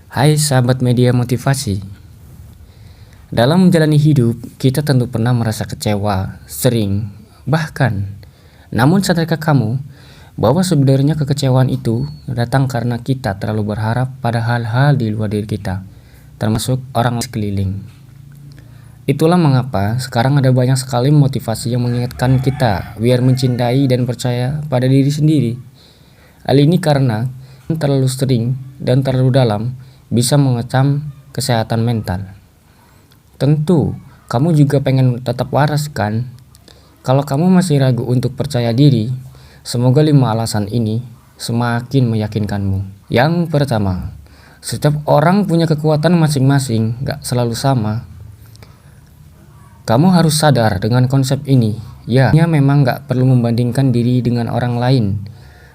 Hai sahabat media motivasi. Dalam menjalani hidup, kita tentu pernah merasa kecewa, sering, bahkan. Namun sadarkah kamu bahwa sebenarnya kekecewaan itu datang karena kita terlalu berharap pada hal-hal di luar diri kita, termasuk orang sekeliling. Itulah mengapa sekarang ada banyak sekali motivasi yang mengingatkan kita biar mencintai dan percaya pada diri sendiri. Hal ini karena terlalu sering dan terlalu dalam bisa mengecam kesehatan mental. Tentu, kamu juga pengen tetap waras kan? Kalau kamu masih ragu untuk percaya diri, semoga 5 alasan ini semakin meyakinkanmu. Yang pertama, setiap orang punya kekuatan masing-masing, gak selalu sama. Kamu harus sadar dengan konsep ini. Ya, memang gak perlu membandingkan diri dengan orang lain.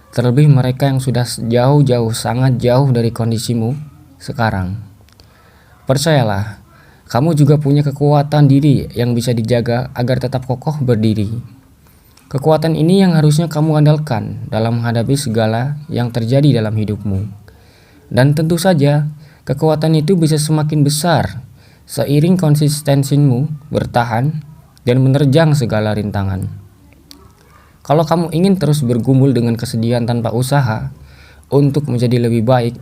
Terlebih mereka yang sudah jauh-jauh, sangat jauh dari kondisimu sekarang. Percayalah, kamu juga punya kekuatan diri yang bisa dijaga agar tetap kokoh berdiri. Kekuatan ini yang harusnya kamu andalkan dalam menghadapi segala yang terjadi dalam hidupmu. Dan tentu saja, kekuatan itu bisa semakin besar seiring konsistensimu bertahan dan menerjang segala rintangan. Kalau kamu ingin terus bergumul dengan kesedihan tanpa usaha untuk menjadi lebih baik,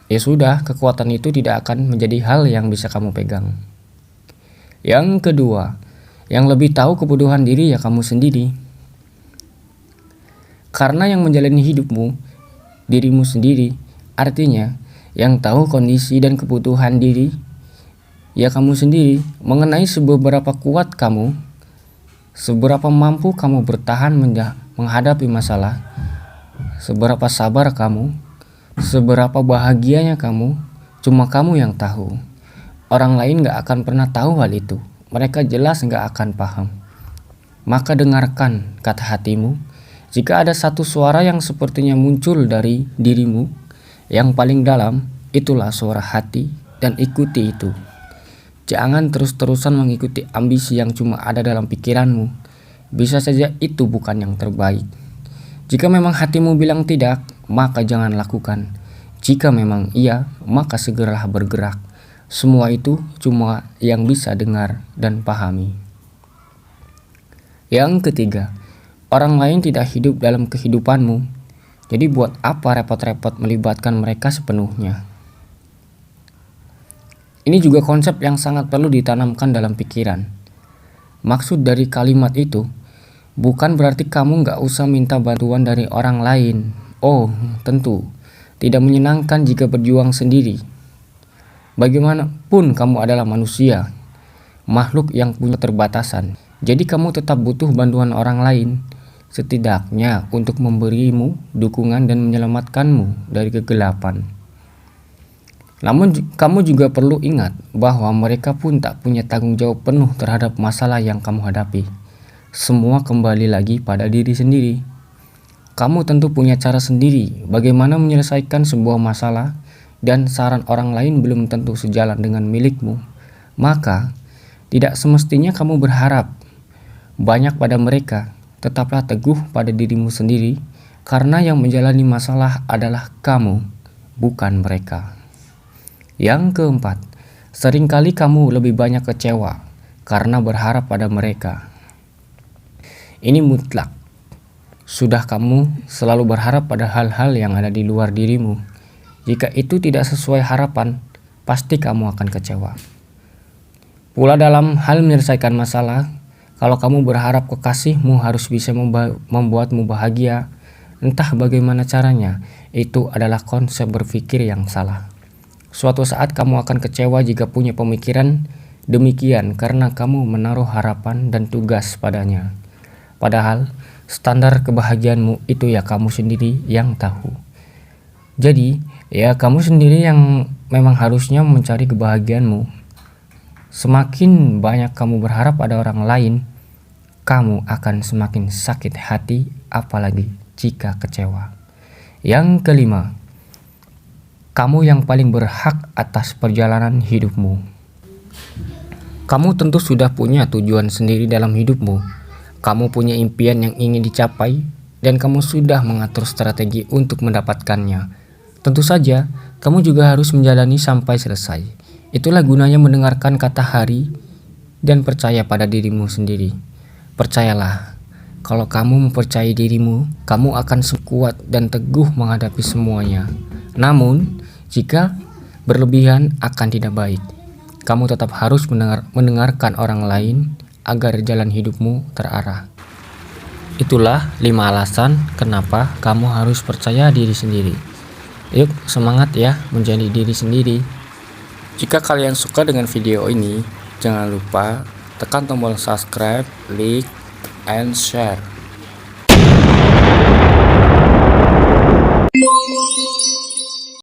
ya sudah, kekuatan itu tidak akan menjadi hal yang bisa kamu pegang. Yang kedua, yang lebih tahu kebutuhan diri ya kamu sendiri. Karena yang menjalani hidupmu, dirimu sendiri, artinya yang tahu kondisi dan kebutuhan diri ya kamu sendiri, mengenai seberapa kuat kamu, seberapa mampu kamu bertahan menghadapi masalah, seberapa sabar kamu, seberapa bahagianya kamu, cuma kamu yang tahu. Orang lain gak akan pernah tahu hal itu. Mereka jelas gak akan paham. Maka dengarkan kata hatimu. Jika ada satu suara yang sepertinya muncul dari dirimu yang paling dalam, itulah suara hati dan ikuti itu. Jangan terus-terusan mengikuti ambisi yang cuma ada dalam pikiranmu. Bisa saja itu bukan yang terbaik. Jika memang hatimu bilang tidak, maka jangan lakukan. Jika memang iya, maka segeralah bergerak. Semua itu cuma yang bisa dengar dan pahami. Yang ketiga, orang lain tidak hidup dalam kehidupanmu. Jadi buat apa repot-repot melibatkan mereka sepenuhnya? Ini juga konsep yang sangat perlu ditanamkan dalam pikiran. Maksud dari kalimat itu bukan berarti kamu gak usah minta bantuan dari orang lain. Oh, tentu, tidak menyenangkan jika berjuang sendiri. Bagaimanapun kamu adalah manusia, makhluk yang punya keterbatasan. Jadi kamu tetap butuh bantuan orang lain, setidaknya untuk memberimu dukungan dan menyelamatkanmu dari kegelapan. Namun kamu juga perlu ingat bahwa mereka pun tak punya tanggung jawab penuh terhadap masalah yang kamu hadapi. Semua kembali lagi pada diri sendiri. Kamu tentu punya cara sendiri bagaimana menyelesaikan sebuah masalah dan saran orang lain belum tentu sejalan dengan milikmu. Maka, tidak semestinya kamu berharap banyak pada mereka. Tetaplah teguh pada dirimu sendiri karena yang menjalani masalah adalah kamu, bukan mereka. Yang keempat, seringkali kamu lebih banyak kecewa karena berharap pada mereka. Ini mutlak. Sudah kamu selalu berharap pada hal-hal yang ada di luar dirimu. Jika itu tidak sesuai harapan, pasti kamu akan kecewa. Pula dalam hal menyelesaikan masalah, kalau kamu berharap kekasihmu harus bisa membuatmu bahagia, entah bagaimana caranya, itu adalah konsep berpikir yang salah. Suatu saat kamu akan kecewa jika punya pemikiran demikian karena kamu menaruh harapan dan tugas padanya. Padahal standar kebahagiaanmu itu ya kamu sendiri yang tahu. Jadi ya kamu sendiri yang memang harusnya mencari kebahagiaanmu. Semakin banyak kamu berharap pada orang lain, kamu akan semakin sakit hati, apalagi jika kecewa. Yang kelima, kamu yang paling berhak atas perjalanan hidupmu. Kamu tentu sudah punya tujuan sendiri dalam hidupmu. Kamu punya impian yang ingin dicapai dan kamu sudah mengatur strategi untuk mendapatkannya. Tentu saja, kamu juga harus menjalani sampai selesai. Itulah gunanya mendengarkan kata hari dan percaya pada dirimu sendiri. Percayalah, kalau kamu mempercayai dirimu, kamu akan kuat dan teguh menghadapi semuanya. Namun, jika berlebihan akan tidak baik. Kamu tetap harus mendengarkan orang lain agar jalan hidupmu terarah. Itulah 5 alasan kenapa kamu harus percaya diri sendiri. Yuk, semangat ya menjadi diri sendiri. Jika kalian suka dengan video ini, jangan lupa tekan tombol subscribe, like, and share.